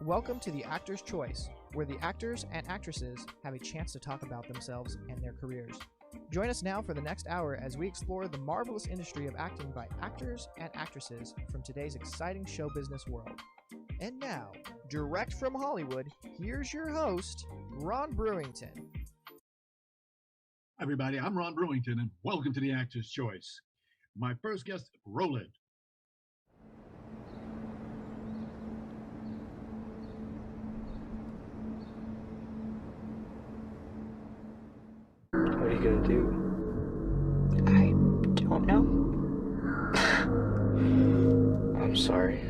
Welcome to The Actor's Choice, where the actors and actresses have a chance to talk about themselves and their careers. Join us now for the next hour as we explore the marvelous industry of acting by actors and actresses from today's exciting show business world. And now, direct from Hollywood, here's your host, Ron Brewington. Hi everybody, I'm Ron Brewington, and welcome to The Actor's Choice. My first guest, Roland. What are you gonna do? I don't know. I'm sorry.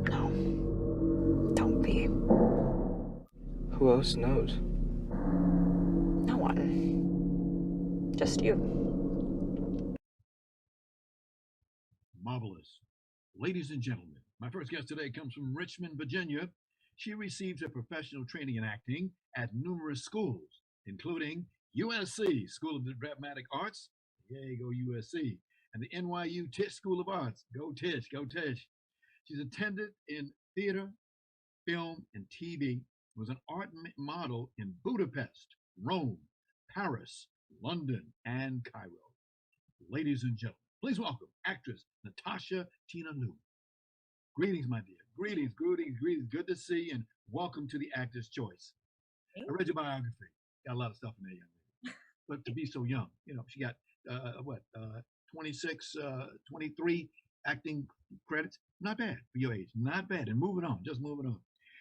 No. Don't be. Who else knows? No one. Just you. Marvelous. Ladies and gentlemen, my first guest today comes from Richmond, Virginia. She received her professional training in acting at numerous schools, including USC, School of Dramatic Arts, yay, go USC, and the NYU Tisch School of Arts, go Tisch, go Tisch. She's attended in theater, film, and TV, was an art model in Budapest, Rome, Paris, London, and Cairo. Ladies and gentlemen, please welcome actress Natasha Tina Liu. Greetings, my dear. Greetings, greetings, greetings. Good to see you, and welcome to The Actor's Choice. I read your biography. Got a lot of stuff in there, young lady. But to be so young, she got 26, 23 acting credits. Not bad for your age. Not bad. And moving on, just moving on.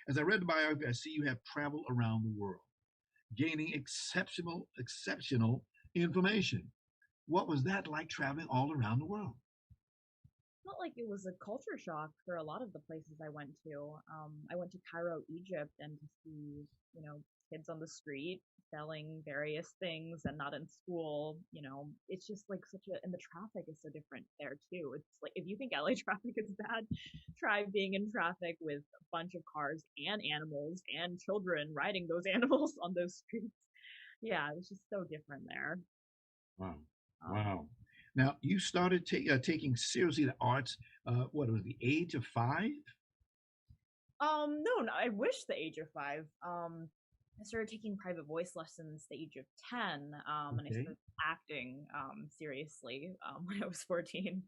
As I read the biography, I see you have traveled around the world, gaining exceptional information. What was that like, traveling all around the world? Felt like it was a culture shock for a lot of the places I went to. I went to Cairo, Egypt, and to see, kids on the street selling various things and not in school. It's just like and the traffic is so different there too. It's like, if you think LA traffic is bad, try being in traffic with a bunch of cars and animals and children riding those animals on those streets. Yeah, it was just so different there. Wow. Wow. Now, you started taking seriously the arts, what, was the age of 5? No, I wish the age of 5. I started taking private voice lessons the age of 10, and I started acting seriously when I was 14.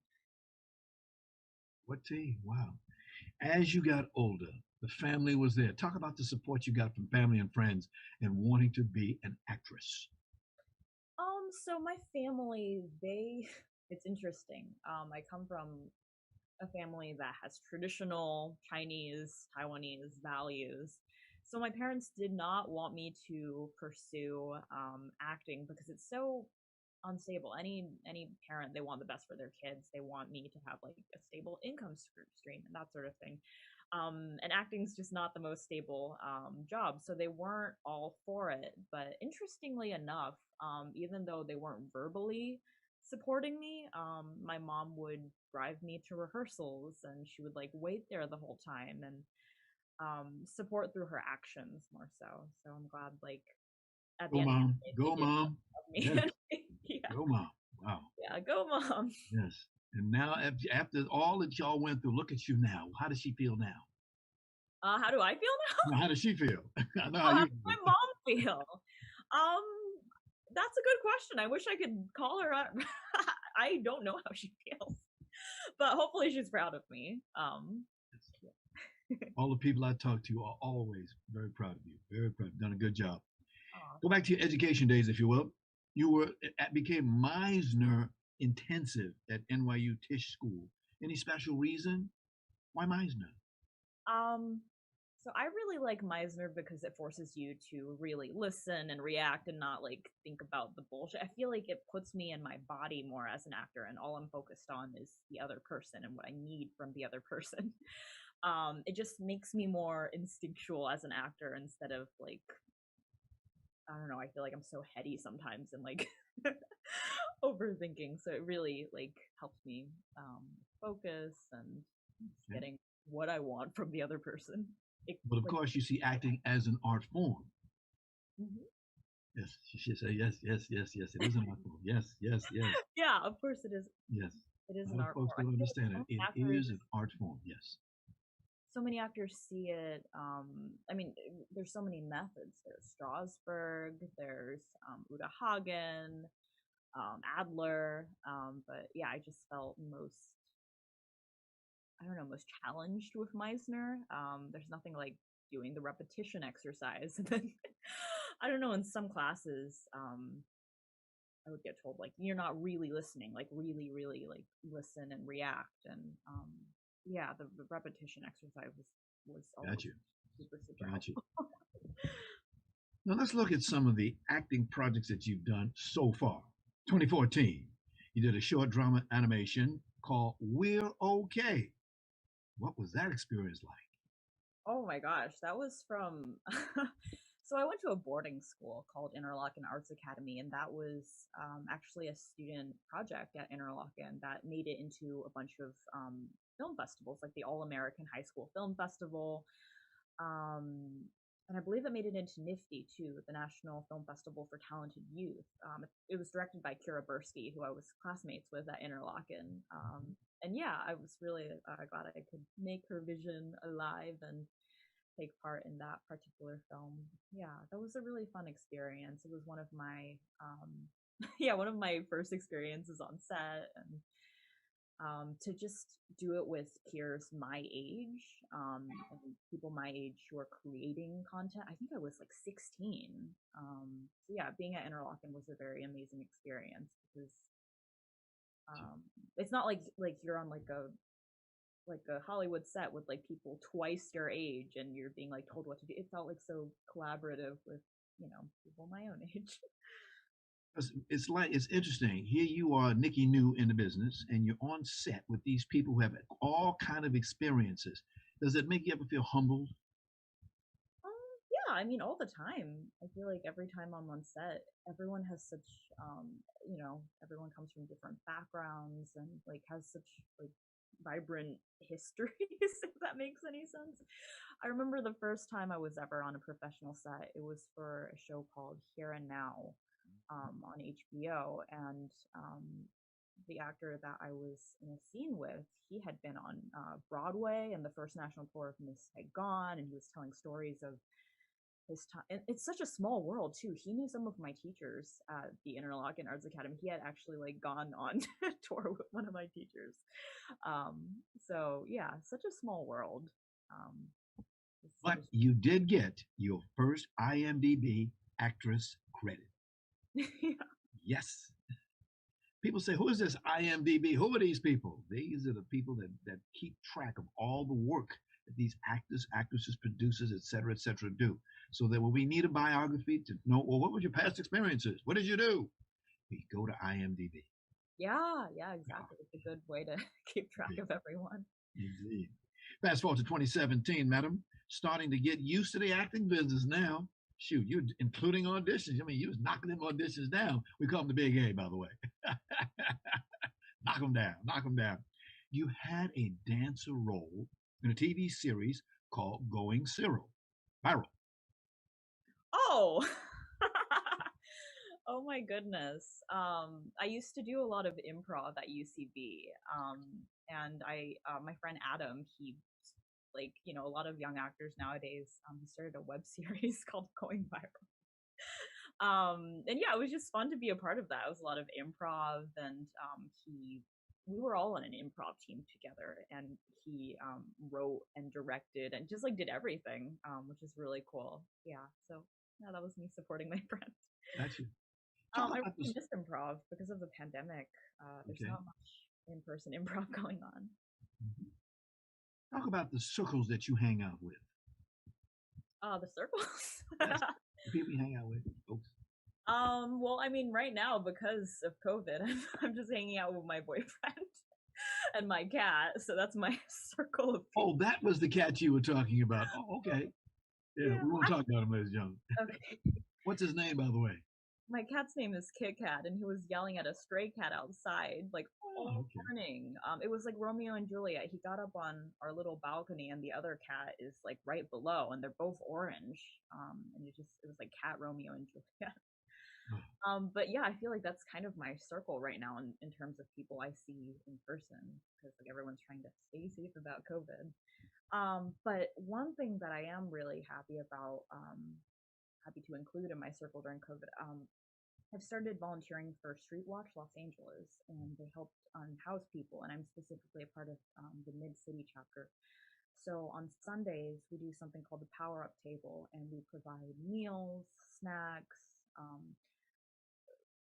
Wow. As you got older, the family was there. Talk about the support you got from family and friends and wanting to be an actress. So my family, it's interesting. I come from a family that has traditional Chinese, Taiwanese values. So my parents did not want me to pursue acting because it's so unstable. Any parent, they want the best for their kids. They want me to have like a stable income stream and that sort of thing. And acting's just not the most stable job. So they weren't all for it. But interestingly enough, even though they weren't verbally supporting me, my mom would drive me to rehearsals and she would like wait there the whole time and support through her actions more so. So I'm glad like at the end Go mom. Yes. Yeah. Go mom. Wow. Yeah, go mom. Yes. And now after all that y'all went through, look at you now. How does she feel now? How do I feel now? How does she feel? I know how how does my mom feel? That's a good question. I wish I could call her up. I don't know how she feels, but hopefully she's proud of me. All the people I talk to are always very proud of you. Very proud. Done a good job. Go back to your education days, if you will. You became Meisner intensive at NYU Tisch School. Any special reason? Why Meisner? So I really like Meisner because it forces you to really listen and react and not like think about the bullshit. I feel like it puts me in my body more as an actor, and all I'm focused on is the other person and what I need from the other person. It just makes me more instinctual as an actor instead of like, I don't know, I feel like I'm so heady sometimes and like overthinking. So it really like helps me focus and getting what I want from the other person. But of course, you see acting as an art form. Mm-hmm. Yes, she said yes. It is an art form. Yes. Yeah, of course it is. Yes. It is A an lot art of folks form. don't understand it. It is an art form. Yes. so many actors see it. I mean, there's so many methods. There's Strasberg, there's Uta Hagen, Adler. But yeah, I just felt most, I don't know, most challenged with Meisner. There's nothing like doing the repetition exercise. And then, I don't know, in some classes, I would get told like, you're not really listening, like really, really like listen and react. And yeah, the repetition exercise was Got always you. super Got you. helpful. Now let's look at some of the acting projects that you've done so far. 2014, you did a short drama animation called We're Okay. What was that experience like? Oh my gosh, that was from. So I went to a boarding school called Interlochen Arts Academy, and that was actually a student project at Interlochen that made it into a bunch of film festivals, like the All American High School Film Festival, and I believe it made it into NIFTY too, the National Film Festival for Talented Youth. It was directed by Kira Bursky, who I was classmates with at Interlochen. And yeah, I was really glad I could make her vision alive and take part in that particular film. Yeah, that was a really fun experience. It was one of my one of my first experiences on set, and to just do it with peers my age, and people my age who are creating content. I think I was like 16. So yeah, being at Interlochen was a very amazing experience because it's not like you're on like a Hollywood set with like people twice your age and you're being like told what to do. It felt like so collaborative with, people my own age. It's interesting. Here you are, Nikki, new in the business, and you're on set with these people who have all kind of experiences. Does it make you ever feel humbled? Yeah, I mean, all the time. I feel like every time I'm on set, everyone has such, everyone comes from different backgrounds and like has such like vibrant histories, if that makes any sense. I remember the first time I was ever on a professional set, it was for a show called Here and Now on HBO, and the actor that I was in a scene with, he had been on Broadway and the first national tour of Miss Saigon, and he was telling stories of his time. And it's such a small world too. He knew some of my teachers at the Interlochen Arts Academy. He had actually like gone on a tour with one of my teachers. So yeah, such a small world. But you did get your first IMDb actress credit. Yeah. Yes. People say, who is this IMDb? Who are these people? These are the people that keep track of all the work that these actors, actresses, producers, et cetera, do. So that when we need a biography to know, well, what were your past experiences? What did you do? We go to IMDb. Yeah, exactly. It's a good way to keep track of everyone. Indeed. Fast forward to 2017, madam. Starting to get used to the acting business now. Shoot, you're including auditions. I mean, you was knocking them auditions down. We call them the Big A, by the way. Knock them down. You had a dancer role in a TV series called Going Viral. Oh, oh my goodness. I used to do a lot of improv at UCB. And my friend Adam, he, like, a lot of young actors nowadays, he started a web series called Going Viral. And yeah, it was just fun to be a part of that. It was a lot of improv, and we were all on an improv team together, and he wrote and directed and just like did everything, which is really cool. Yeah, so yeah, that was me supporting my friend. Gotcha. I really missed improv because of the pandemic. There's not much in-person improv going on. Mm-hmm. Talk about the circles that you hang out with. The circles? Yes. The people you hang out with, folks. Well, I mean, right now, because of COVID, I'm just hanging out with my boyfriend and my cat. So that's my circle of people. Oh, that was the cat you were talking about. Oh, okay. Yeah, we won't talk about him, ladies and gentlemen. Okay. What's his name, by the way? My cat's name is Kit Kat, and he was yelling at a stray cat outside, like, all morning. It was like Romeo and Juliet. He got up on our little balcony, and the other cat is like right below, and they're both orange. And it was like Cat Romeo and Juliet. But yeah, I feel like that's kind of my circle right now in terms of people I see in person because like everyone's trying to stay safe about COVID. But one thing that I am really happy about, happy to include in my circle during COVID, I've started volunteering for Streetwatch Los Angeles, and they help unhouse people, and I'm specifically a part of the Mid City chapter. So on Sundays, we do something called the Power Up Table, and we provide meals, snacks,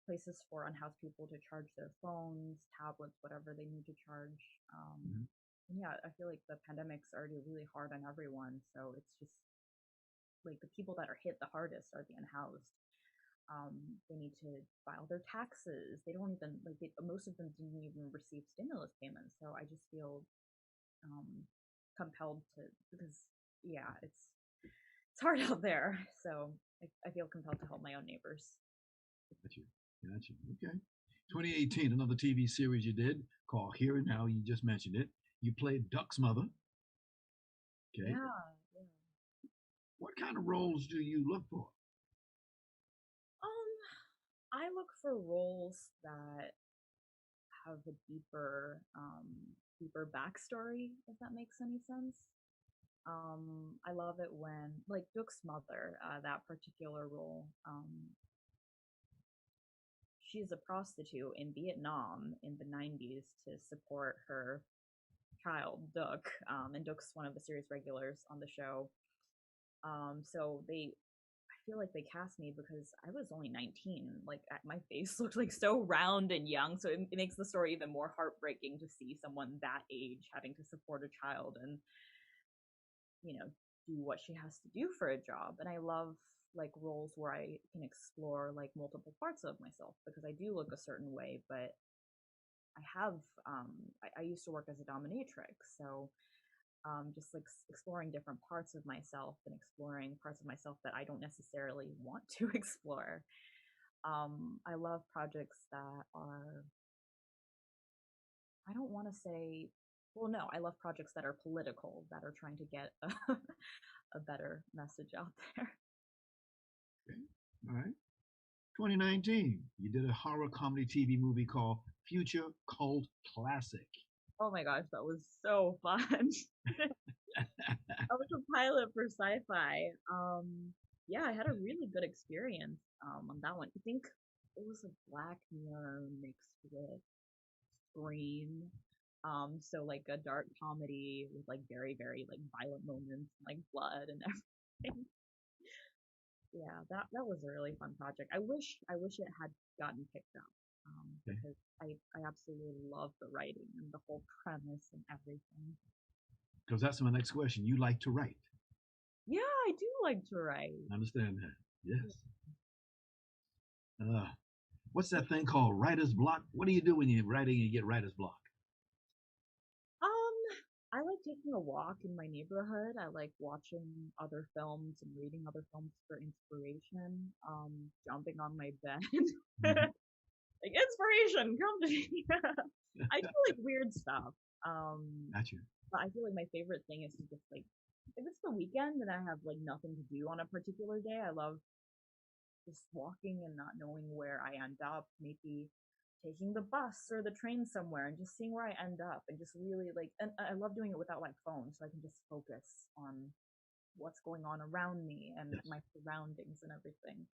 places for unhoused people to charge their phones, tablets, whatever they need to charge. Mhm. Yeah, I feel like the pandemic's already really hard on everyone, so it's just like the people that are hit the hardest are the unhoused. They need to file their taxes. They don't even like most of them didn't even receive stimulus payments. So I just feel compelled to because yeah, it's hard out there. So I feel compelled to help my own neighbors. Got you. Got you. Okay. 2018, another TV series you did called Here and Now. You just mentioned it. You played Duck's mother. Okay. Yeah. What kind of roles do you look for? I look for roles that have a deeper backstory, if that makes any sense. I love it when, like Duke's mother, that particular role, she's a prostitute in Vietnam in the 90s to support her child, Duke, and Duke's one of the series regulars on the show. So I feel like they cast me because I was only 19. Like my face looked like so round and young, so it makes the story even more heartbreaking to see someone that age having to support a child and do what she has to do for a job. And I love like roles where I can explore like multiple parts of myself because I do look a certain way, but I have I used to work as a dominatrix, so just like exploring different parts of myself and exploring parts of myself that I don't necessarily want to explore. I love projects that are, I don't want to say, well, no, I love projects that are political, that are trying to get a better message out there. Okay. All right. 2019, you did a horror comedy TV movie called Future Cult Classic. Oh my gosh, that was so fun. I was a pilot for sci-fi. Yeah, I had a really good experience on that one. I think it was a Black Mirror mixed with Scream. So like a dark comedy with like very, very like violent moments, like blood and everything. Yeah, that was a really fun project. I wish it had gotten picked up. Okay. Because I absolutely love the writing and the whole premise and everything. Because that's my next question. You like to write. Yeah, I do like to write. I understand that. Yes. What's that thing called writer's block? What do you do when you're writing and you get writer's block? I like taking a walk in my neighborhood. I like watching other films and reading other films for inspiration. Jumping on my bed. Mhm. Like inspiration, come to me. I do like weird stuff. Got you. But I feel like my favorite thing is to just like if it's the weekend and I have like nothing to do on a particular day, I love just walking and not knowing where I end up, maybe taking the bus or the train somewhere and just seeing where I end up and just really like and I love doing it without my phone so I can just focus on what's going on around me and Yes. my surroundings and everything.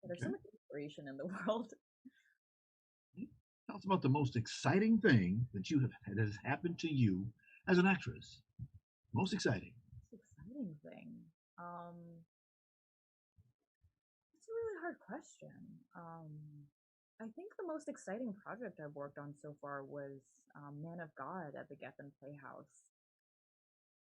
But there's Okay. so much inspiration in the world. Tell us about the most exciting thing that that has happened to you as an actress. Most exciting. It's an exciting thing. It's a really hard question. I think the most exciting project I've worked on so far was Man of God at the Geffen Playhouse.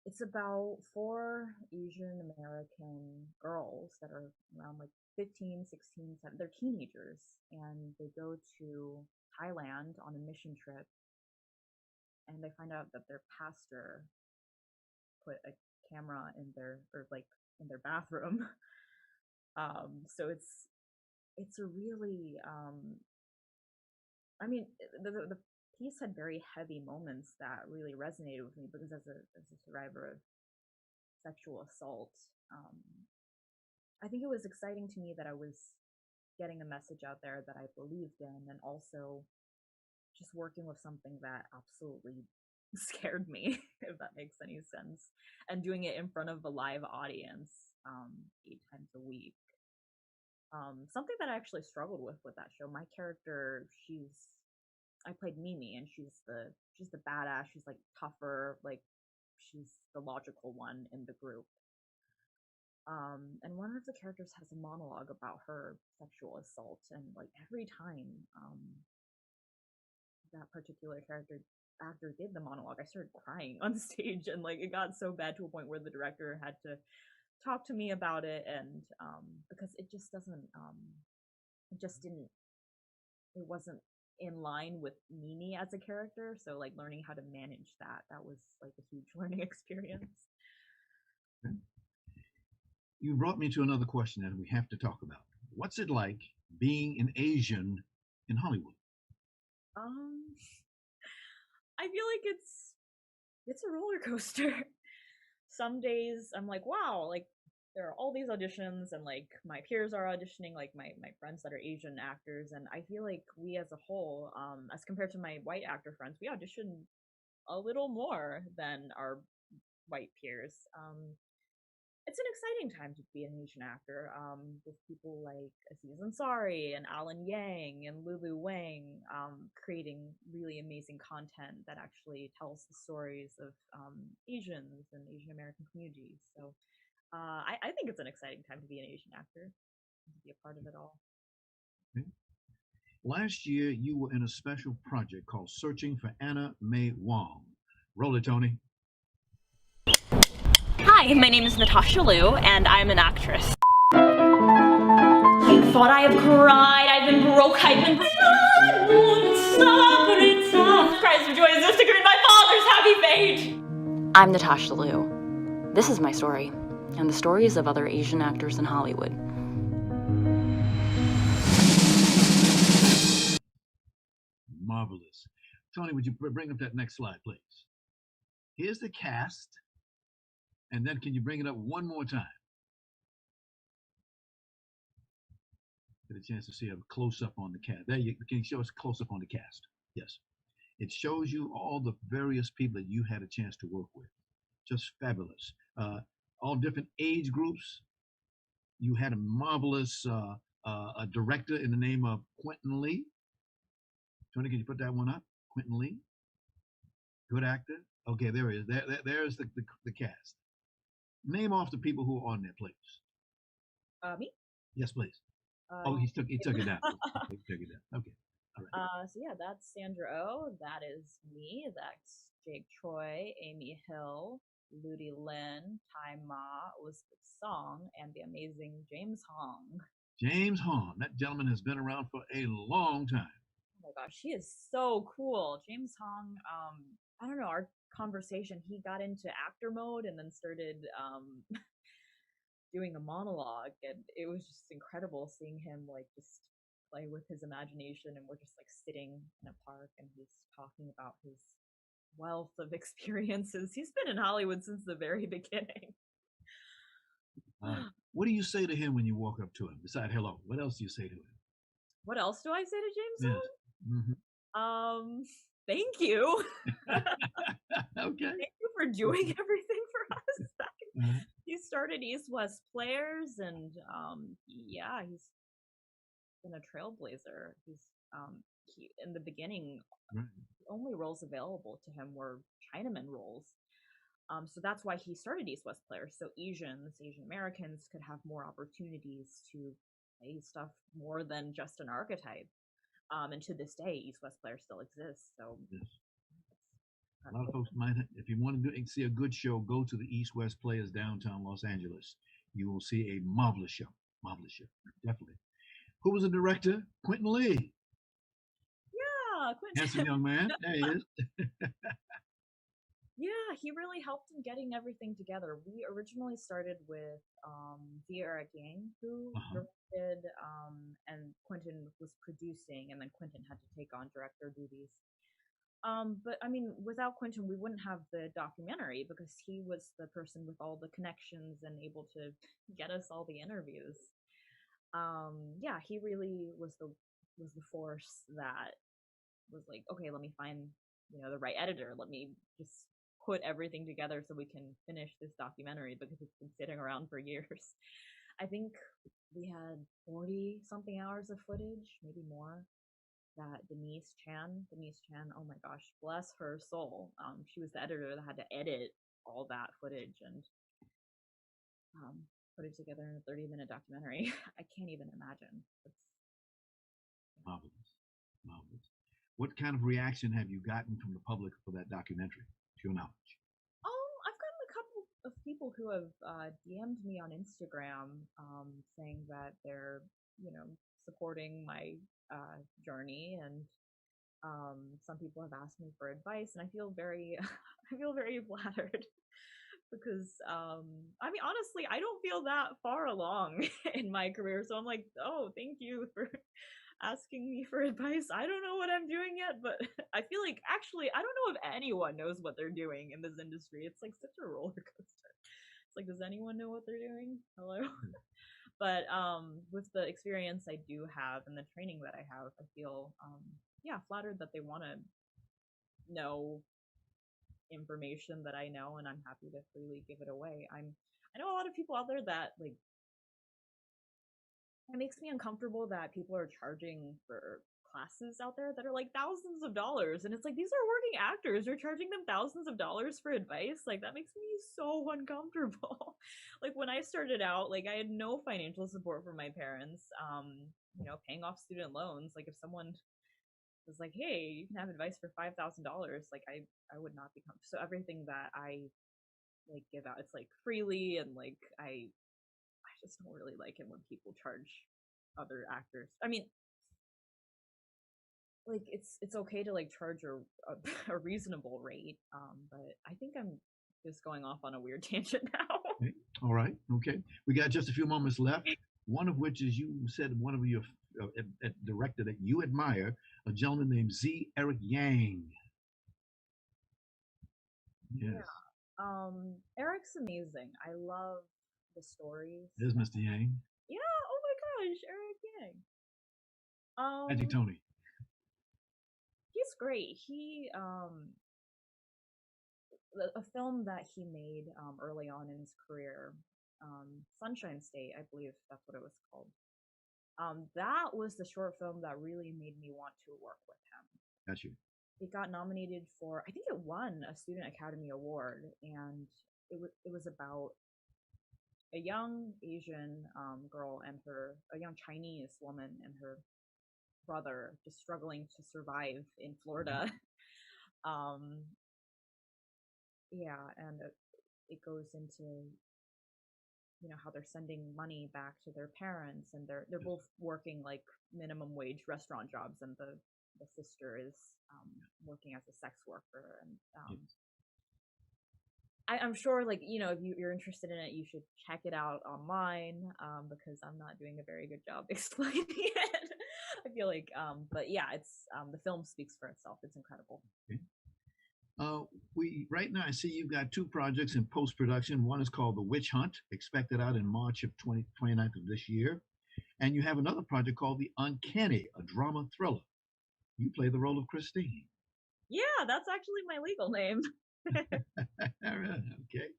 It's about four Asian American girls that are around like 15, 16, 17. They're teenagers and they go to Thailand on a mission trip and they find out that their pastor put a camera in their or like in their bathroom. So it's a really I mean the piece had very heavy moments that really resonated with me because as a survivor of sexual assault, I think it was exciting to me that I was getting a message out there that I believed in, and also just working with something that absolutely scared me, if that makes any sense, and doing it in front of a live audience 8 times a week. Something that I actually struggled with that show. My character, I played Mimi, and she's the badass. She's like tougher, like she's the logical one in the group. And one of the characters has a monologue about her sexual assault, and like every time that particular actor did the monologue, I started crying on stage, and like it got so bad to a point where the director had to talk to me about it, and because it just doesn't it wasn't in line with Mimi as a character. So like learning how to manage that was like a huge learning experience. Okay. You brought me to another question that we have to talk about. What's it like being an Asian in Hollywood? I feel like it's a roller coaster. Some days I'm like, wow, like there are all these auditions, and like my peers are auditioning, like my friends that are Asian actors, and I feel like we as a whole, as compared to my white actor friends, we audition a little more than our white peers. It's an exciting time to be an Asian actor, with people like Aziz Ansari and Alan Yang and Lulu Wang, creating really amazing content that actually tells the stories of Asians and Asian American communities. So I think it's an exciting time to be an Asian actor, to be a part of it all. Okay. Last year, you were in a special project called Searching for Anna May Wong. Roll it, Tony. Hi, my name is Natasha Liu, and I'm an actress. I thought I have cried, I've been broke, I've been cries of joy as if to greet my father's happy fate. I'm Natasha Liu. This is my story, and the stories of other Asian actors in Hollywood. Marvelous. Tony, would you bring up that next slide, please? Here's the cast. And then can you bring it up one more time? Get a chance to see a close-up on the cast. There you can show us a close-up on the cast. Yes. It shows you all the various people that you had a chance to work with. Just fabulous. All different age groups. You had a marvelous a director in the name of Quentin Lee. Tony, can you put that one up? Quentin Lee. Good actor. Okay, there he is. There's the cast. Name off the people who are on there, please. Me? Yes, please. He took it down. He took it down. Okay. All right. So yeah, that's Sandra Oh. That is me. That's Jake Choi, Amy Hill, Ludi Lin, Tai Ma, Elizabeth Song, and the amazing James Hong. James Hong. That gentleman has been around for a long time. Oh my gosh, he is so cool. James Hong, I don't know, our conversation, he got into actor mode and then started doing a monologue, and it was just incredible seeing him like just play with his imagination, and we're just like sitting in a park and he's talking about his wealth of experiences. He's been in Hollywood since the very beginning. What do you say to him when you walk up to him besides hello? What else do you say to him? What else do I say to James Hong? Yes. Mm-hmm. Thank you. Okay. Thank you for doing everything for us. He started East West Players, and yeah, he's been a trailblazer. He's in the beginning, the only roles available to him were Chinaman roles. So that's why he started East West Players, so Asian Americans could have more opportunities to play stuff more than just an archetype. And to this day, East West Players still exists. So yes. A lot of folks might, if you want to see a good show, go to the East West Players downtown Los Angeles. You will see a marvelous show. Marvelous show, definitely. Who was the director? Quentin Lee. Yeah, Quentin. Handsome young man. There he is. Yeah, he really helped in getting everything together. We originally started with Eric Yang, who directed, and Quentin was producing, and then Quentin had to take on director duties. But I mean, without Quentin, we wouldn't have the documentary, because he was the person with all the connections and able to get us all the interviews. yeah, he really was the force that was like, okay, let me find, the right editor. Let me just put everything together so we can finish this documentary because it's been sitting around for years. I think we had 40 something hours of footage, maybe more. That Denise Chan, oh my gosh, bless her soul. She was the editor that had to edit all that footage and put it together in a 30-minute documentary. I can't even imagine. It's marvelous, marvelous. What kind of reaction have you gotten from the public for that documentary, to your knowledge? I've gotten a couple of people who have DM'd me on Instagram saying that they're, supporting my journey, and some people have asked me for advice, and I feel very, I feel very flattered because, I mean, honestly, I don't feel that far along in my career, so I'm like, oh, thank you for asking me for advice. I don't know what I'm doing yet, but I feel like actually I don't know if anyone knows what they're doing in this industry. It's like such a roller coaster. It's like, does anyone know what they're doing? Hello. But with the experience I do have and the training that I have, I feel flattered that they want to know information that I know, and I'm happy to freely give it away. I know a lot of people out there that like, it makes me uncomfortable that people are charging for classes out there that are like thousands of dollars, and it's like, these are working actors, you're charging them thousands of dollars for advice. Like, that makes me so uncomfortable. Like, when I started out, like, I had no financial support from my parents, paying off student loans. Like, if someone was like, hey, you can have advice for $5,000, like, I would not be comfortable. So everything that I like give out, it's like freely, and like I just don't really like it when people charge other actors. I mean, like, it's okay to like charge a reasonable rate, but I think I'm just going off on a weird tangent now. Okay. All right. Okay. We got just a few moments left. One of which is, you said one of your director that you admire, a gentleman named Z. Eric Yang. Yes. Yeah. Eric's amazing. I love the stories. There's Mr. Yang. Yeah. Oh my gosh, Eric Yang. Magic Tony. He's great. He a film that he made early on in his career, Sunshine State, I believe that's what it was called. That was the short film that really made me want to work with him. Got you. It got nominated for, I think it won a Student Academy Award, and it was about a young Asian girl and a young Chinese woman and her brother just struggling to survive in Florida. And it goes into how they're sending money back to their parents, and they're both working like minimum wage restaurant jobs, and the sister is working as a sex worker. And I'm sure, like, if you're interested in it, you should check it out online, because I'm not doing a very good job explaining it. I feel like, but yeah, it's the film speaks for itself. It's incredible. Okay. Right now I see you've got two projects in post-production. One is called The Witch Hunt, expected out in March of 29th of this year. And you have another project called The Uncanny, a drama thriller. You play the role of Christine. Yeah, that's actually my legal name. All right, okay.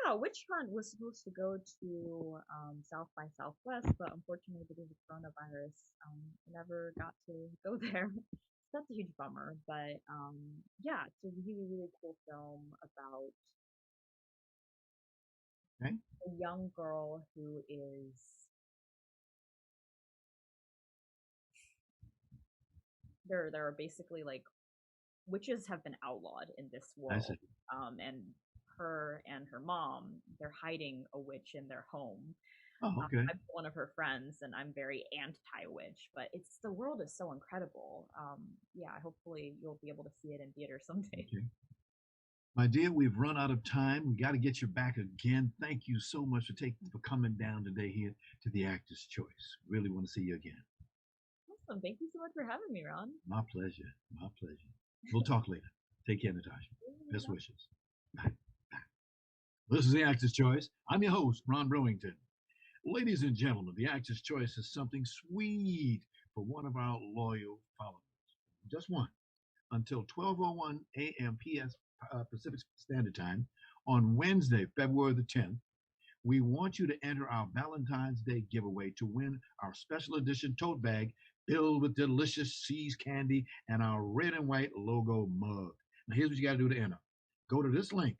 Yeah, Witch Hunt was supposed to go to South by Southwest, but unfortunately because of coronavirus, never got to go there. That's a huge bummer, but yeah, it's a really, really cool film about a young girl who is there are basically like witches have been outlawed in this world, and her and her mom, they're hiding a witch in their home. Oh, okay. I'm one of her friends, and I'm very anti-witch, but the world is so incredible. Yeah, hopefully you'll be able to see it in theater someday. Okay. My dear, we've run out of time. We got to get you back again. Thank you so much for coming down today here to the Actor's Choice. Really want to see you again. Awesome. Thank you so much for having me, Ron. My pleasure. My pleasure. We'll talk later. Take care, Natasha. Best wishes. Bye. Bye. This is the Actor's Choice. I'm your host, Ron Brewington. Ladies and gentlemen, the Actor's Choice is something sweet for one of our loyal followers. Just one. Until 12:01 a.m. Pacific Standard Time on Wednesday, February the 10th, we want you to enter our Valentine's Day giveaway to win our special edition tote bag filled with delicious Seas candy and our red and white logo mug. Now, here's what you got to do to enter. Go to this link,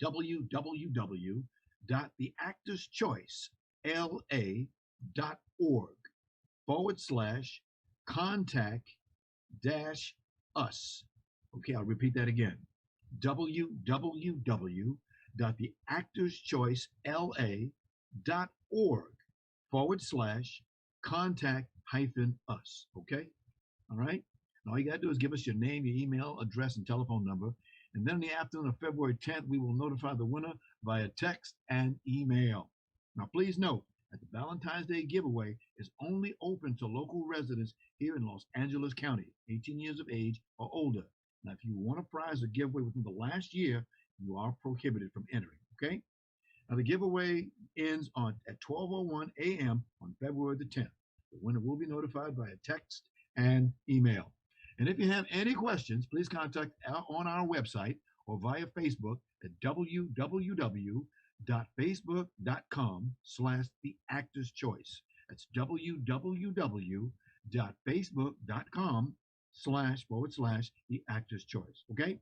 www.theactorschoice.org/contact-us. Okay, I'll repeat that again. www.theactorschoice.org/contact-us. Okay? All right? And all you got to do is give us your name, your email, address, and telephone number. And then in the afternoon of February 10th, we will notify the winner via text and email. Now, please note that the Valentine's Day giveaway is only open to local residents here in Los Angeles County, 18 years of age or older. Now, if you want a prize or giveaway within the last year, you are prohibited from entering, okay? Now, the giveaway ends at 12:01 a.m. on February the 10th. The winner will be notified via text and email. And if you have any questions, please contact on our website or via Facebook at www.facebook.com/theactorschoice. That's www.facebook.com//the Actor's Choice. Okay?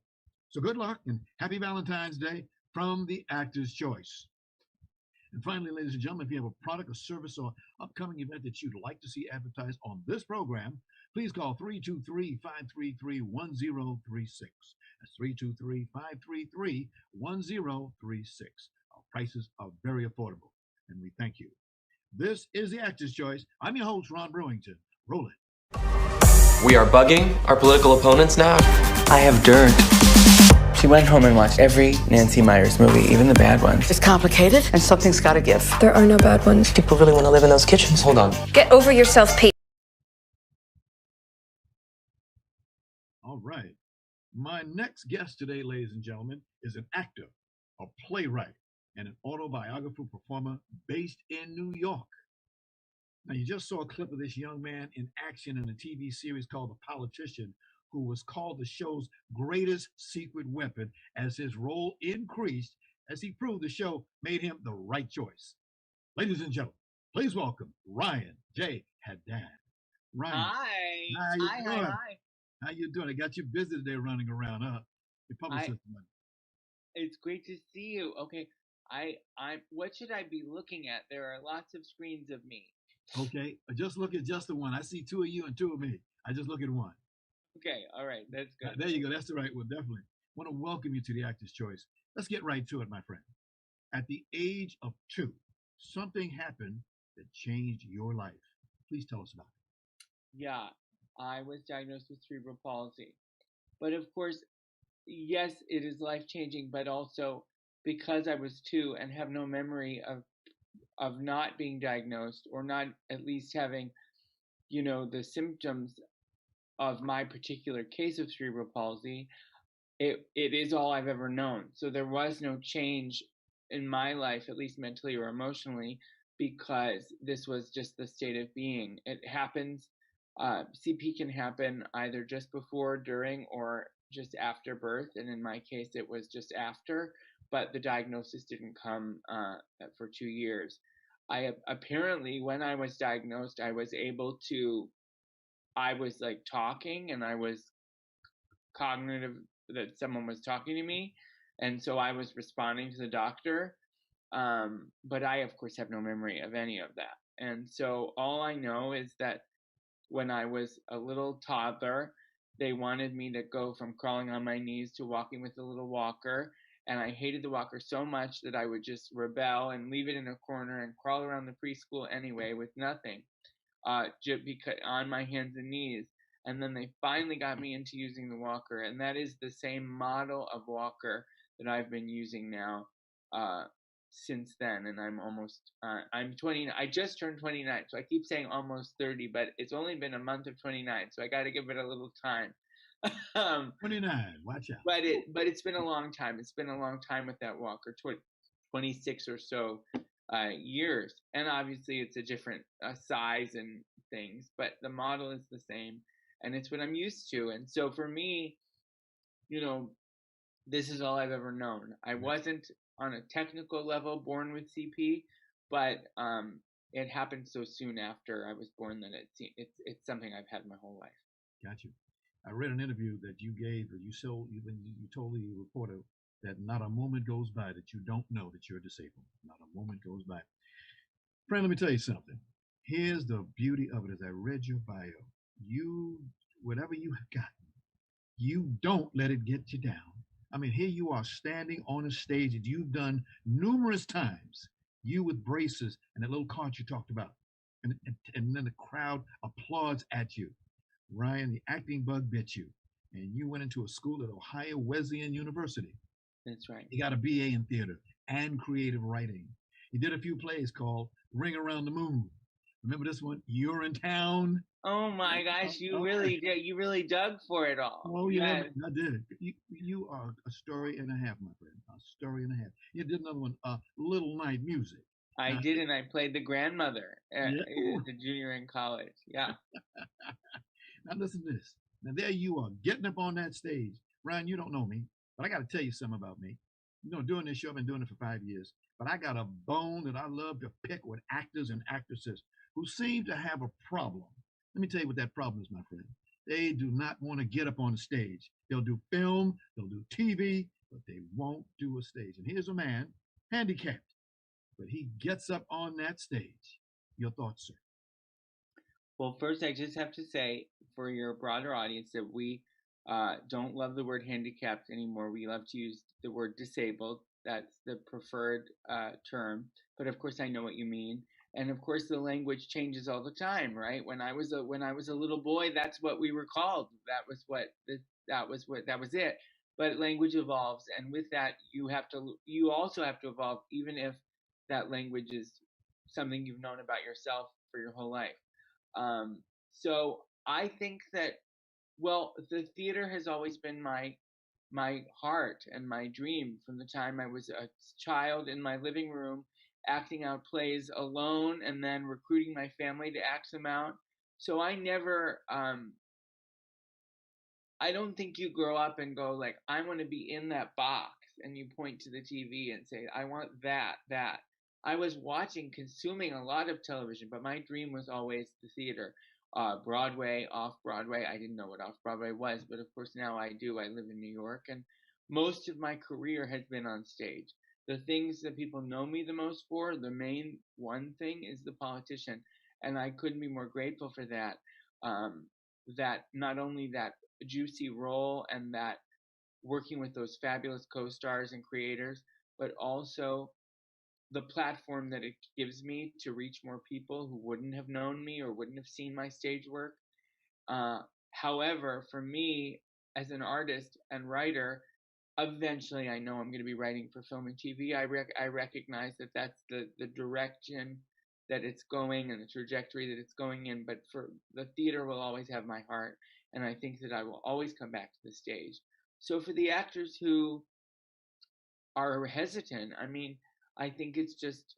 So good luck and happy Valentine's Day from the Actor's Choice. And finally, ladies and gentlemen, if you have a product or service or upcoming event that you'd like to see advertised on this program, please call 323-533-1036. That's 323-533-1036. Our prices are very affordable, and we thank you. This is the Actor's Choice. I'm your host, Ron Brewington. Roll it. We are bugging our political opponents now. I have dirt. She went home and watched every Nancy Meyers movie, even the bad ones. It's complicated, and something's got to give. There are no bad ones. People really want to live in those kitchens. Hold on. Get over yourself, Pete. All right. My next guest today, ladies and gentlemen, is an actor, a playwright, and an autobiographical performer based in New York. Now, you just saw a clip of this young man in action in a TV series called The Politician, who was called the show's greatest secret weapon as his role increased as he proved the show made him the right choice. Ladies and gentlemen, please welcome Ryan Jay Haddad. Ryan. Hi. How you doing? Hi. How you doing? I got you busy today running around, huh? Your publicist. It's great to see you. Okay, what should I be looking at? There are lots of screens of me. Okay, just look at just the one. I see two of you and two of me. I just look at one. Okay, all right, that's good. There you go. That's the right one. Definitely. Want to welcome you to the Actor's Choice. Let's get right to it, my friend. At the age of 2, something happened that changed your life. Please tell us about it. Yeah, I was diagnosed with cerebral palsy. But of course, yes, it is life-changing, but also because I was 2 and have no memory of not being diagnosed or not at least having, the symptoms of my particular case of cerebral palsy, it is all I've ever known. So there was no change in my life, at least mentally or emotionally, because this was just the state of being. It happens. CP can happen either just before, during, or just after birth. And in my case, it was just after, but the diagnosis didn't come for 2 years. Apparently, when I was diagnosed, I was like talking, and I was cognitive that someone was talking to me. And so I was responding to the doctor. But I, of course, have no memory of any of that. And so all I know is that when I was a little toddler, they wanted me to go from crawling on my knees to walking with a little walker. And I hated the walker so much that I would just rebel and leave it in a corner and crawl around the preschool anyway with nothing, just because on my hands and knees. And then they finally got me into using the walker. And that is the same model of walker that I've been using now since then. And I'm almost, I'm 29. I just turned 29. So I keep saying almost 30, but it's only been a month of 29. So I got to give it a little time. 29, watch out. But it's been a long time. It's been a long time with that walker, 26 or so. years. And obviously it's a different size and things, but the model is the same, and it's what I'm used to. And so for me, this is all I've ever known. I wasn't on a technical level born with CP, but it happened so soon after I was born that it's something I've had my whole life. Got you. I read an interview that you gave, or you told the reporter that not a moment goes by that you don't know that you're disabled. Not a moment goes by. Friend, let me tell you something. Here's the beauty of it. As I read your bio, whatever you have gotten, you don't let it get you down. I mean, here you are standing on a stage that you've done numerous times. You with braces and that little card you talked about. And then the crowd applauds at you. Ryan, the acting bug bit you. And you went into a school at Ohio Wesleyan University. That's right. You got a BA in theater and creative writing. You did a few plays called Ring Around the Moon. Remember this one? You're in Town. Oh my gosh, you really did. You really dug for it all. Oh yeah, I did. You are a story and a half, my friend. A story and a half. You did another one, Little Night Music. I did, and I played the grandmother at the junior in college. Yeah. Now listen to this. Now there you are, getting up on that stage. Ryan, you don't know me, but I got to tell you something about me. Doing this show, I've been doing it for 5 years, but I got a bone that I love to pick with actors and actresses who seem to have a problem. Let me tell you what that problem is, my friend. They do not want to get up on the stage. They'll do film, they'll do TV, but they won't do a stage. And here's a man, handicapped, but he gets up on that stage. Your thoughts, sir? Well, first, I just have to say, for your broader audience, that we don't love the word handicapped anymore. We love to use the word disabled. That's the preferred term. But of course, I know what you mean. And of course, the language changes all the time, right? When I was a little boy, that's what we were called. That was it. But language evolves, and with that, you also have to evolve, even if that language is something you've known about yourself for your whole life. So I think that, well, the theater has always been my heart and my dream from the time I was a child in my living room, acting out plays alone and then recruiting my family to act them out. So I never, I don't think you grow up and go like, I want to be in that box, and you point to the TV and say, I want that. I was consuming a lot of television, but my dream was always the theater. Broadway, off-Broadway. I didn't know what off-Broadway was, but of course now I do. I live in New York, and most of my career has been on stage. The things that people know me the most for, the main one thing is the politician, and I couldn't be more grateful for that. That not only that juicy role and that working with those fabulous co-stars and creators, but also the platform that it gives me to reach more people who wouldn't have known me or wouldn't have seen my stage work. However, for me, as an artist and writer, eventually I know I'm going to be writing for film and TV. I recognize that that's the direction that it's going and the trajectory that it's going in, but for the theater will always have my heart, and I think that I will always come back to the stage. So for the actors who are hesitant, I mean, I think it's just,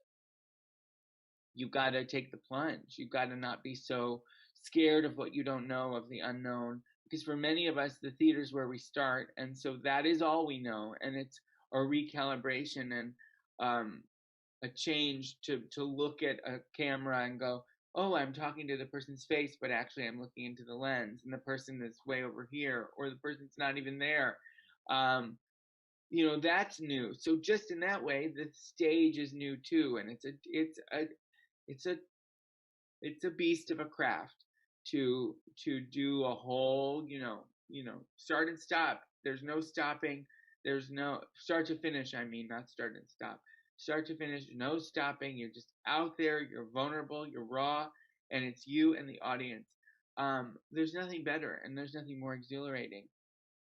you got to take the plunge. You got to not be so scared of what you don't know, of the unknown, because for many of us, the theater's where we start, and so that is all we know, and it's a recalibration and a change to look at a camera and go, oh, I'm talking to the person's face, but actually I'm looking into the lens, and the person is way over here, or the person's not even there. That's new. So just in that way, the stage is new too, and it's a beast of a craft to do a whole, start and stop. There's no stopping. There's no start to finish. I mean, not start and stop. Start to finish, no stopping. You're just out there. You're vulnerable. You're raw, and it's you and the audience. There's nothing better, and there's nothing more exhilarating.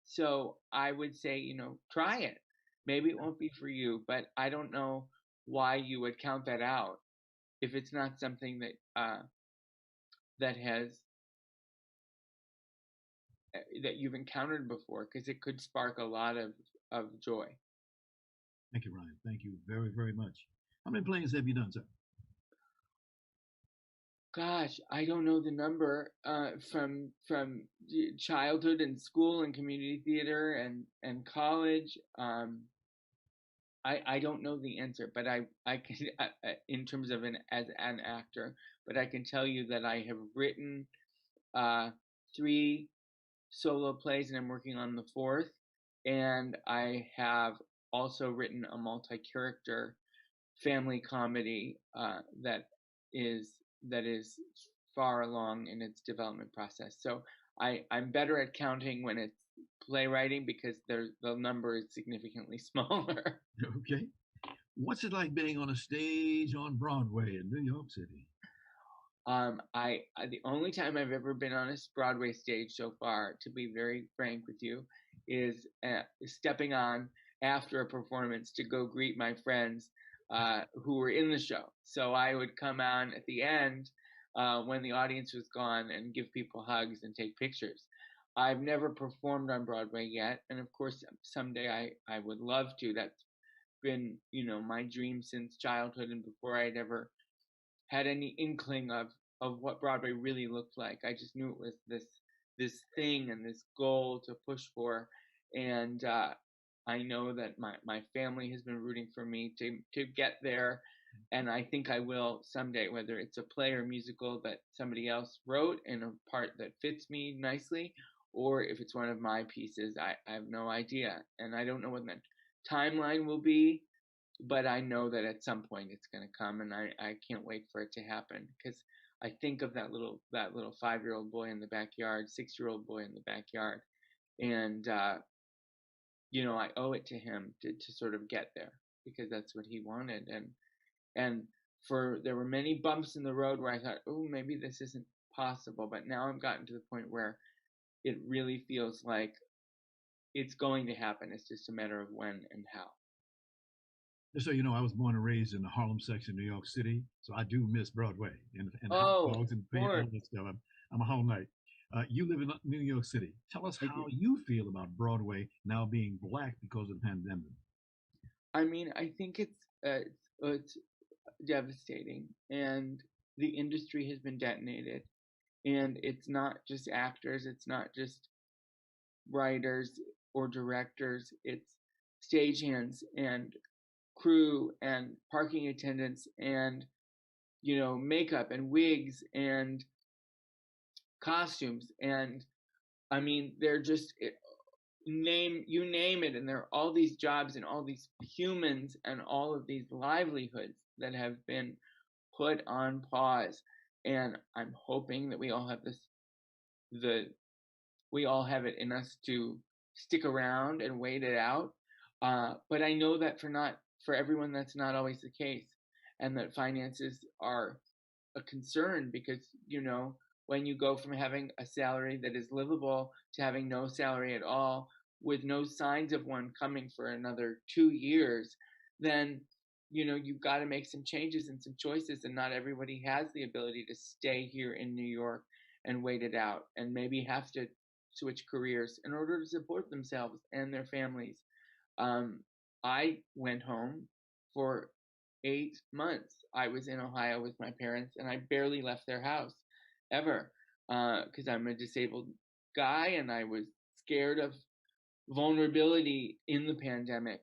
So I would say, try it. Maybe it won't be for you, but I don't know why you would count that out if it's not something that you've encountered before, because it could spark a lot of joy. Thank you, Ryan. Thank you very, very much. How many plays have you done, sir? Gosh, I don't know the number from childhood and school and community theater and college. I don't know the answer, but I can in terms of as an actor, but I can tell you that I have written 3 solo plays and I'm working on the 4th, and I have also written a multi-character family comedy that is far along in its development process. So I'm better at counting when it's playwriting because the number is significantly smaller. Okay. What's it like being on a stage on Broadway in New York City? The only time I've ever been on a Broadway stage so far, to be very frank with you, is stepping on after a performance to go greet my friends who were in the show. So I would come on at the end when the audience was gone and give people hugs and take pictures. I've never performed on Broadway yet, and of course someday I would love to. That's been, my dream since childhood and before I'd ever had any inkling of what Broadway really looked like. I just knew it was this thing and this goal to push for, and I know that my family has been rooting for me to get there, and I think I will someday, whether it's a play or musical that somebody else wrote in a part that fits me nicely, or if it's one of my pieces. I have no idea, and I don't know what that timeline will be, but I know that at some point it's going to come, and I can't wait for it to happen, because I think of that little 5-year-old boy in the backyard, 6-year-old boy in the backyard, and I owe it to him to sort of get there, because that's what he wanted, and there were many bumps in the road where I thought, oh, maybe this isn't possible, but now I've gotten to the point where it really feels like it's going to happen. It's just a matter of when and how. Just so you know, I was born and raised in the Harlem section of New York City, so I do miss Broadway and hot dogs and all that stuff. I'm a Harlemite. You live in New York City. Tell us how you feel about Broadway now being black because of the pandemic. I mean, I think it's devastating, and the industry has been detonated, and it's not just actors, it's not just writers or directors, it's stagehands and crew and parking attendants and makeup and wigs and costumes, and I mean they're just name it, and there are all these jobs and all these humans and all of these livelihoods that have been put on pause, and I'm hoping that we all have it in us to stick around and wait it out, but I know that for everyone that's not always the case, and that finances are a concern, because when you go from having a salary that is livable to having no salary at all, with no signs of one coming for another 2 years, then you've got to make some changes and some choices, and not everybody has the ability to stay here in New York and wait it out, and maybe have to switch careers in order to support themselves and their families. I went home for 8 months. I was in Ohio with my parents, and I barely left their house ever, because I'm a disabled guy, and I was scared of vulnerability in the pandemic,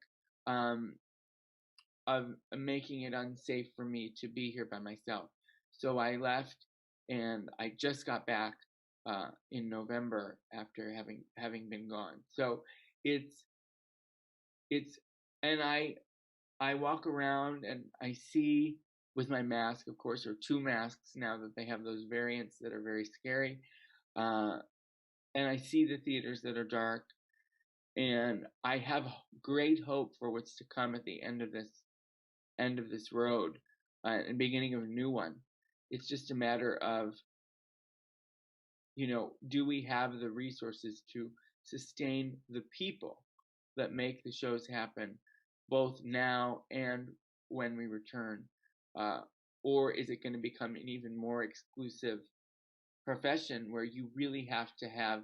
of making it unsafe for me to be here by myself. So I left, and I just got back in November after having been gone. So it's and I walk around and I see, with my mask, of course, or 2 masks now that they have those variants that are very scary, and I see the theaters that are dark, and I have great hope for what's to come at the end of this road, and beginning of a new one. It's just a matter of, do we have the resources to sustain the people that make the shows happen, both now and when we return, or is it going to become an even more exclusive profession where you really have to have,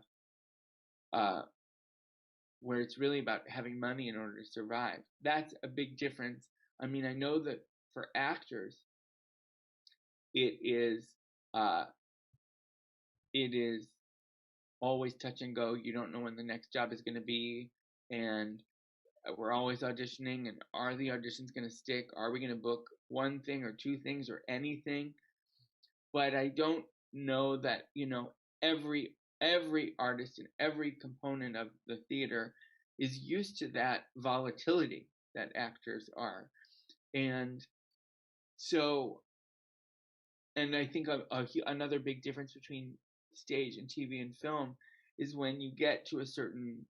where it's really about having money in order to survive? That's a big difference. I mean, I know that for actors, it is always touch and go. You don't know when the next job is going to be, and we're always auditioning. And are the auditions going to stick? Are we going to book one thing or two things or anything? But I don't know that, you know, every artist and every component of the theater is used to that volatility that actors are. And so, and I think another big difference between stage and TV and film is when you get to a certain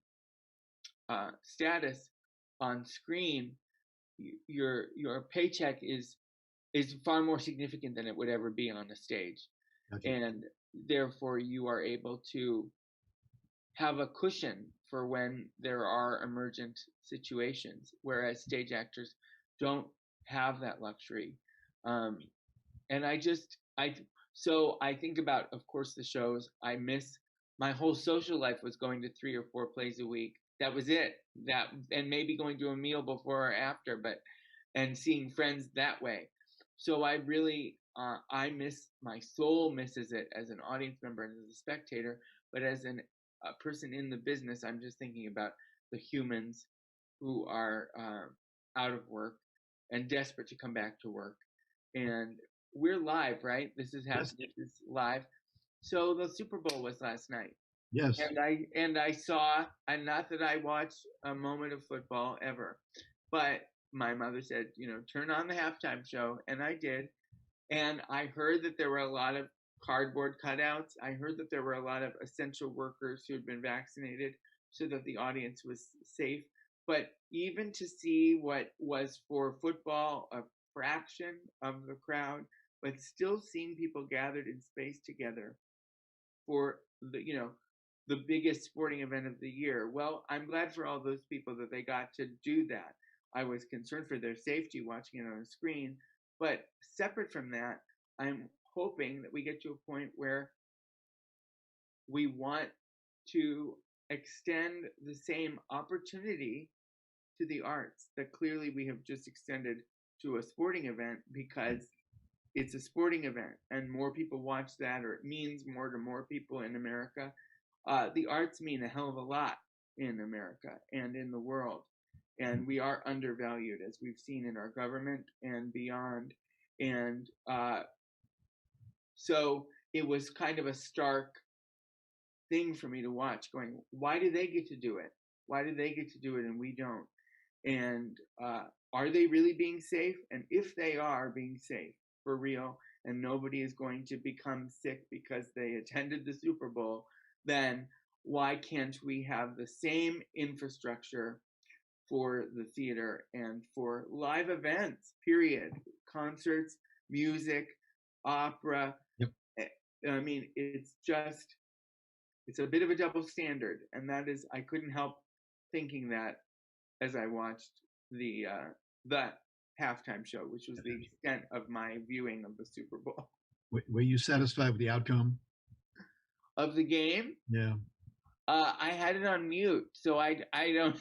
status on screen, your paycheck is far more significant than it would ever be on a stage. Gotcha. And therefore you are able to have a cushion for when there are emergent situations, whereas stage actors don't have that luxury. And so I think about, of course, the shows. I miss my whole social life was going to 3 or 4 plays a week. That was it. And maybe going to a meal before or after, and seeing friends that way. So I really, my soul misses it as an audience member and as a spectator, but as a person in the business, I'm just thinking about the humans who are out of work and desperate to come back to work. And we're live, right? This is live. So the Super Bowl was last night. Yes. And I saw, and not that I watched a moment of football ever, but my mother said, you know, turn on the halftime show, and I did. And I heard that there were a lot of cardboard cutouts. I heard that there were a lot of essential workers who had been vaccinated so that the audience was safe. But even to see what was for football, a fraction of the crowd, but still seeing people gathered in space together for the biggest sporting event of the year. Well, I'm glad for all those people that they got to do that. I was concerned for their safety watching it on a screen, but separate from that, I'm hoping that we get to a point where we want to extend the same opportunity to the arts that clearly we have just extended to a sporting event, because it's a sporting event and more people watch that, or it means more to more people in America. The arts mean a hell of a lot in America and in the world. And we are undervalued, as we've seen in our government and beyond. And so it was kind of a stark thing for me to watch, going, why do they get to do it? Why do they get to do it and we don't? And are they really being safe? And if they are being safe for real, and nobody is going to become sick because they attended the Super Bowl, then why can't we have the same infrastructure for the theater and for live events, period? Concerts, music, opera. Yep. I mean, it's a bit of a double standard. And that is, I couldn't help thinking that as I watched the halftime show, which was the extent of my viewing of the Super Bowl. Were you satisfied with the outcome of the game? Yeah. I had it on mute, so I don't.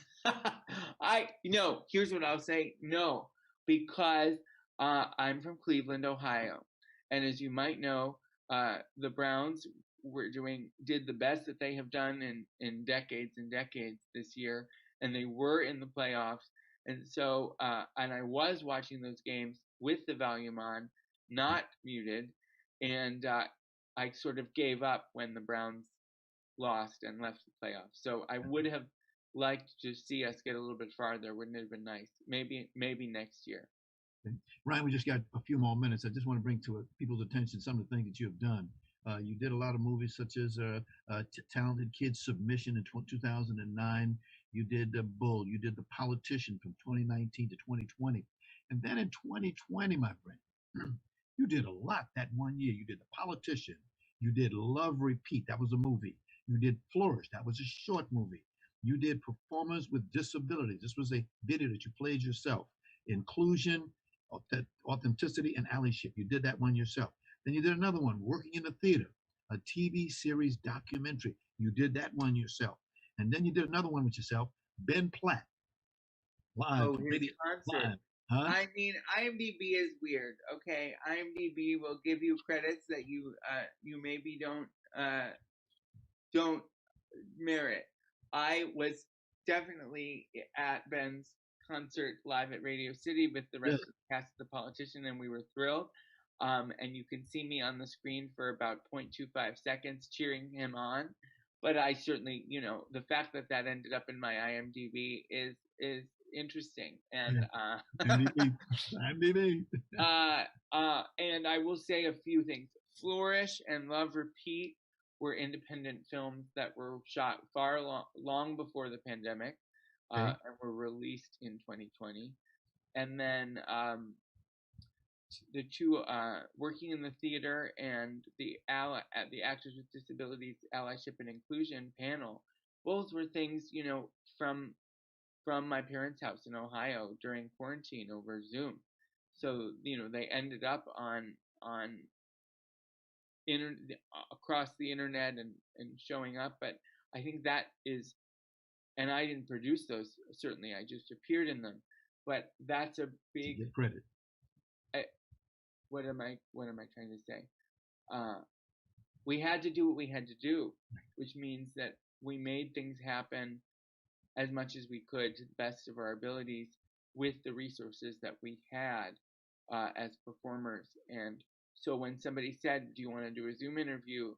Here's what I'll say. No, because I'm from Cleveland, Ohio, and as you might know, the Browns did the best that they have done in decades and decades this year, and they were in the playoffs. And so, and I was watching those games with the volume on, not muted, and I sort of gave up when the Browns lost and left the playoffs. So I would have liked to see us get a little bit farther. Wouldn't it have been nice? Maybe next year. Okay. Ryan, we just got a few more minutes. I just want to bring to people's attention some of the things that you have done. You did a lot of movies such as Talented Kids Submission in 2009. You did Bull. You did The Politician from 2019 to 2020. And then in 2020, my friend, you did a lot that one year. You did The Politician. You did Love Repeat. That was a movie. You did Flourish. That was a short movie. You did Performers with Disabilities. This was a video that you played yourself. Inclusion, Authenticity, and Allyship. You did that one yourself. Then you did another one, Working in the Theater, a TV series documentary. You did that one yourself. And then you did another one with yourself, Ben Platt, live. Oh, his concert. Live. Huh? I mean, IMDb is weird. Okay, IMDb will give you credits that you maybe don't merit. I was definitely at Ben's concert live at Radio City with the rest of the cast of The Politician, and we were thrilled. And you can see me on the screen for about 0.25 seconds cheering him on. But I certainly, the fact that ended up in my IMDb is interesting. And IMDb. And I will say a few things. Flourish and Love Repeat were independent films that were shot long before the pandemic, and were released in 2020. And then the two Working in the Theater and the Actors with Disabilities Allyship and Inclusion panel, both were things from my parents' house in Ohio during quarantine over Zoom. So they ended up on across the internet and showing up. But I think that is, and I didn't produce those, certainly I just appeared in them, but that's a big credit. What am I trying to say? We had to do what we had to do, which means that we made things happen as much as we could to the best of our abilities with the resources that we had as performers. And so when somebody said, do you want to do a Zoom interview?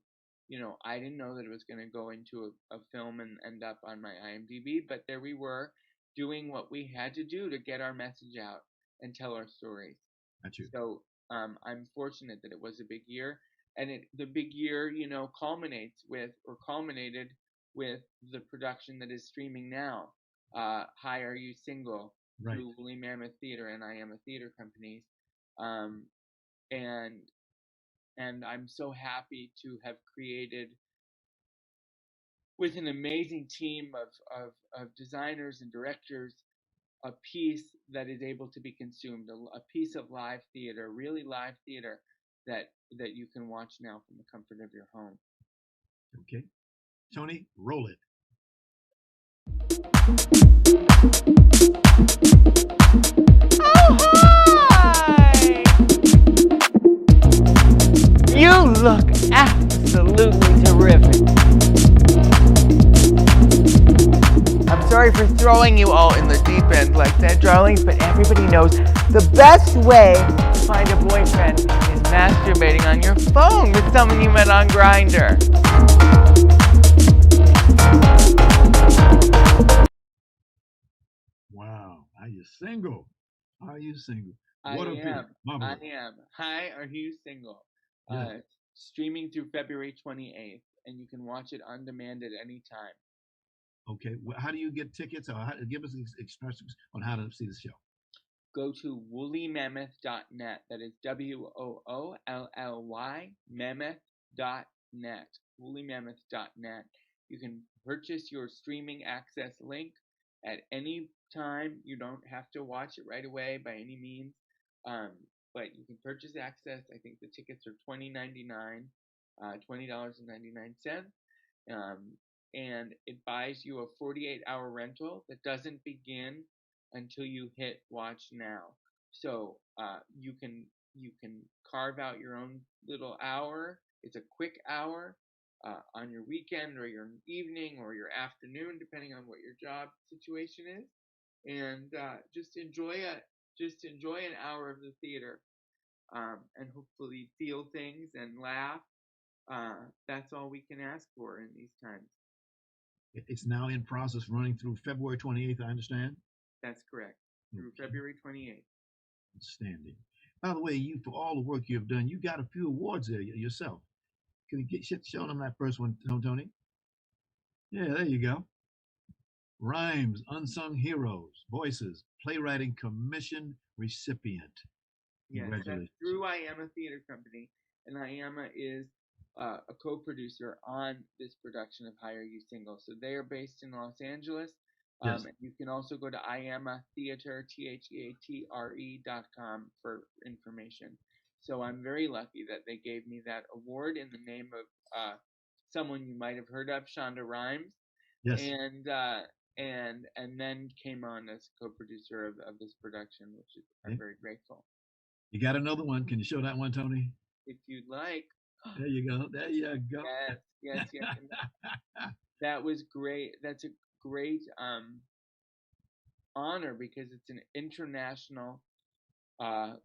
I didn't know that it was going to go into a film and end up on my IMDb, but there we were doing what we had to do to get our message out and tell our stories. That's you. So I'm fortunate that it was a big year, and the big year, culminated with the production that is streaming now, Hi, Are You Single? Right. Through Woolly Mammoth Theater and I Am a Theater Companies. And I'm so happy to have created, with an amazing team of designers and directors, a piece that is able to be consumed, a piece of live theater, really live theater that you can watch now from the comfort of your home. Okay. Tony, roll it. Oh, hi! You look absolutely terrific. I'm sorry for throwing you all in the deep end like that, darlings, but everybody knows the best way to find a boyfriend is masturbating on your phone with someone you met on Grindr. Wow. Are you single? Are you single? I am. Hi, Are You Single? Yeah. Streaming through February 28th, and you can watch it on demand at any time. Okay. How do you get tickets? Or give us expressions on how to see the show. Go to woollymammoth.net. That is WOOLLY mammoth.net. Woollymammoth.net. You can purchase your streaming access link at any time. You don't have to watch it right away by any means, but you can purchase access. I think the tickets are $20.99, $20.99, and it buys you a 48-hour rental that doesn't begin until you hit watch now. So you can carve out your own little hour. It's a quick hour on your weekend or your evening or your afternoon, depending on what your job situation is, and just enjoy an hour of the theater, and hopefully feel things and laugh. That's all we can ask for in these times. It's now in process, running through February 28th, I understand? That's correct. Through February 28th. Outstanding. By the way, for all the work you've done, you got a few awards there yourself. Can you show them that first one, Tony? Yeah, there you go. Rhymes, Unsung Heroes, Voices, Playwriting Commission recipient. Yes, that's through I Am a Theater Company, and I Am is a co-producer on this production of Hi, Are You Single? So they are based in Los Angeles. Yes. And you can also go to IAMAtheatre, THEATRE.com for information. So I'm very lucky that they gave me that award in the name of someone you might have heard of, Shonda Rhimes. Yes. and then came on as co-producer of this production, which is, I'm very grateful. You got another one. Can you show that one, Tony? If you'd like. There you go. There you go. Yes. That was great. That's a great honor because it's an international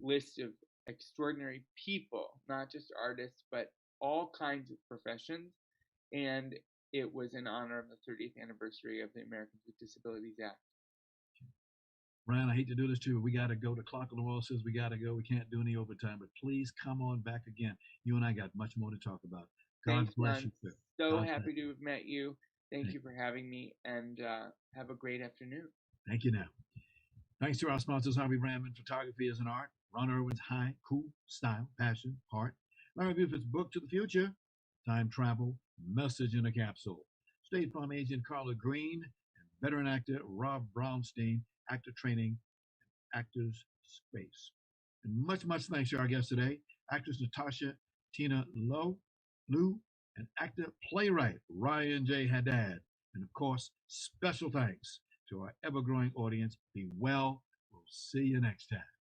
list of extraordinary people, not just artists, but all kinds of professions. And it was in honor of the 30th anniversary of the Americans with Disabilities Act. Ryan, I hate to do this to you. We got to go. The clock on the wall says we got to go. We can't do any overtime, but please come on back again. You and I got much more to talk about. God bless you, sir. So happy to have met you. Thank you for having me, and have a great afternoon. Thank you now. Thanks to our sponsors, Harvey Brandman Photography is an Art, Ron Irwin's High, Cool, Style, Passion, Heart, Larry Buford's Book to the Future, Time Travel, Message in a Capsule, State Farm agent Carla Green, and veteran actor Rob Brownstein, Actor Training, and Actors Space. And much, much thanks to our guests today, actress Natasha Tina Liu, and actor playwright Ryan Jay Haddad. And of course, special thanks to our ever-growing audience. Be well. We'll see you next time.